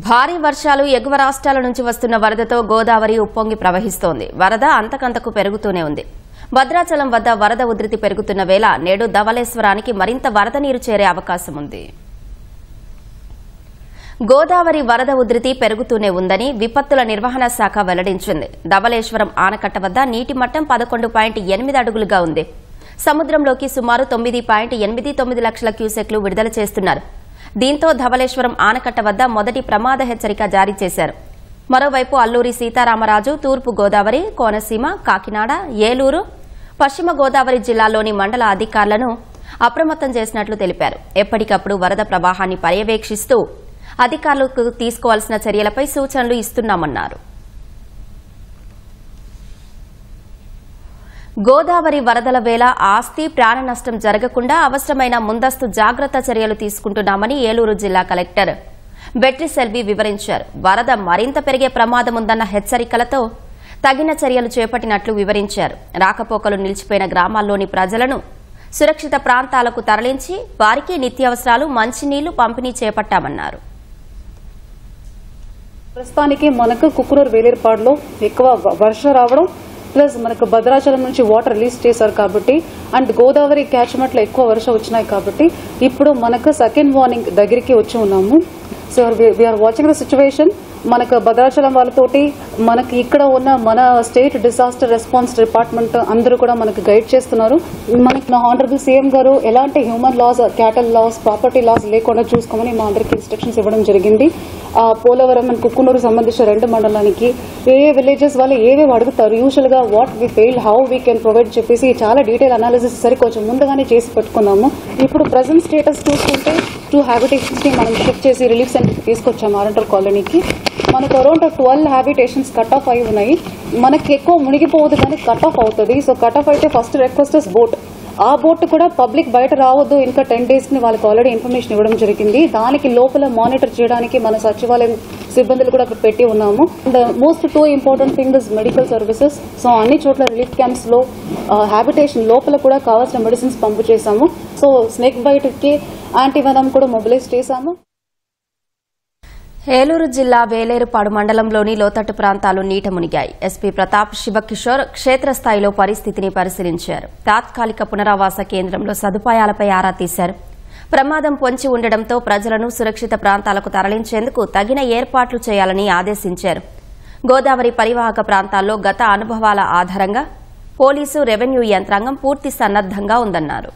భారీ వర్షాలు ఎగువ రాష్ట్రాల నుంచి వస్తున్న వరదతో గోదావరి ఉప్పొంగి ప్రవహిస్తోంది. వరద అంతకంతకు పెరుగుతూనే ఉంది. భద్రాచలం వద్ద వరద ఉధృతి పెరుగుతున్న వేళ నేడు ధవళేశ్వరానికి మరింత వరద నీరు చేరే అవకాశం ఉంది. గోదావరి వరద ఉధృతి పెరుగుతూనే ఉందని విపత్తుల నిర్వహణ శాఖ వెల్లడించింది. ధవళేశ్వరం ఆనకట్ట వద్ద నీటి మట్టం 11.8 అడుగులుగా ఉంది. సముద్రంలోకి సుమారు 9.89 లక్షల క్యూసెక్లు విడుదల చేస్తున్నారు. దీంతో ధవళేశ్వరం ఆనకట్ట వద్ద మొదటి ప్రమాద హెచ్చరిక జారీ చేశారు. మరోవైపు అల్లూరి సీతారామరాజు, తూర్పు గోదావరి, కోనసీమ, కాకినాడ, ఏలూరు, పశ్చిమ గోదావరి జిల్లాల్లోని మండల అధికారులను అప్రమత్తం చేసినట్లు తెలిపారు. ఎప్పటికప్పుడు వరద ప్రవాహాన్ని పర్యవేక్షిస్తూ అధికారులకు తీసుకోవాల్సిన చర్యలపై సూచనలు ఇస్తున్నామన్నారు. గోదావరి వరదల వేళ ఆస్తి, ప్రాణ నష్టం జరగకుండా అవసరమైన ముందస్తు జాగ్రత్త చర్యలు తీసుకుంటున్నామని ఏలూరు జిల్లా కలెక్టర్ బెట్రి సెల్వి వివరించారు. వరద మరింత పెరిగే ప్రమాదముందన్న హెచ్చరికలతో తగిన చర్యలు చేపట్టినట్లు వివరించారు. రాకపోకలు నిలిచిపోయిన గ్రామాల్లోని ప్రజలను సురక్షిత ప్రాంతాలకు తరలించి వారికి నిత్యావసరాలు, మంచినీళ్లు పంపిణీ చేపట్టామన్నారు. ప్రస్తుతానికి మనకు కుక్కునూరు వేలేరుపాడులో ఎక్కువ వర్షం రావడం ప్లస్ మనకు భద్రాచలం నుంచి వాటర్ రిలీజ్ చేశారు కాబట్టి అండ్ గోదావరి క్యాచ్మెంట్లో ఎక్కువ వర్షం వచ్చినాయి కాబట్టి ఇప్పుడు మనకు సెకండ్ వార్నింగ్ దగ్గరికి వచ్చి ఉన్నాము. So we are watching the situation. మనకు భద్రాచలం వాళ్ళతోటి మనకి ఇక్కడ ఉన్న మన స్టేట్ డిజాస్టర్ రెస్పాన్స్ డిపార్ట్మెంట్ అందరూ కూడా మనకు గైడ్ చేస్తున్నారు. మనకి నా ఆనరబుల్ సీఎం గారు ఎలాంటి human loss, cattle loss, property loss లేకుండా చూసుకోమని మా అందరికి ఇన్స్ట్రక్షన్స్ ఇవ్వడం జరిగింది. పోలవరం అండ్ కుక్కునూరు సంబంధించిన 2 మండలానికి ఏ విలేజెస్ వాళ్ళు ఏవేవి అడుగుతారు, యూజువల్ గా what we fail, how we can provide చెప్పేసి చాలా డీటెయిల్ అనాలిసిస్ సరి కొంచెం ముందుగానే చేసి పెట్టుకున్నాము. ఇప్పుడు ప్రజెంట్ స్టేటస్ చూసుకుంటే 2 హ్యాబిటేషన్స్ ని మనం షిఫ్ట్ చేసి రిలీఫ్ సెంటర్ తీసుకొచ్చాము ఆరంటల్ కాలనీకి. మనకు అరౌండ్ 12 హ్యాబిటేషన్స్ కట్ ఆఫ్ అయి ఉన్నాయి. మనకి ఎక్కువ మునిగిపోవద్దు కానీ కట్ ఆఫ్ అవుతుంది. సో కట్ ఆఫ్ అయితే ఫస్ట్ రిక్వెస్ట్ ఇస్ బోట్. ఆ బోట్ కూడా పబ్లిక్ బయట రావద్దు, ఇంకా 10 days ని వాళ్ళకి ఆల్రెడీ ఇన్ఫర్మేషన్ ఇవ్వడం జరిగింది. దానికి లోపల మానిటర్ చేయడానికి మన సచివాలయం సిబ్బందులు కూడా అక్కడ పెట్టి ఉన్నాము. And most 2 important thing is medical services. So అన్ని చోట్ల రిలీఫ్ క్యాంప్స్ లో హ్యాబిటేషన్ లోపల కూడా కావాల్సిన మెడిసిన్స్ పంపు చేశాము. సో స్నేక్ బైట్ కి యాంటీవెనమ్ కూడా మొబిలైజ్ చేశాము. ఏలూరు జిల్లా వేలేరుపాడు మండలంలోని లోతట్టు ప్రాంతాలు నీట మునిగాయి. ఎస్పీ ప్రతాప్ శివకిషోర్ క్షేత్రస్థాయిలో పరిస్థితిని పరిశీలించారు. తాత్కాలిక పునరావాస కేంద్రంలో సదుపాయాలపై ఆరా తీశారు. ప్రమాదం పొంచి ఉండడంతో ప్రజలను సురక్షిత ప్రాంతాలకు తరలించేందుకు తగిన ఏర్పాట్లు చేయాలని ఆదేశించారు. గోదావరి పరివాహక ప్రాంతాల్లో గత అనుభవాల ఆధారంగా పోలీసు, రెవెన్యూ యంత్రాంగం పూర్తి సన్నద్దంగా ఉందన్నారు.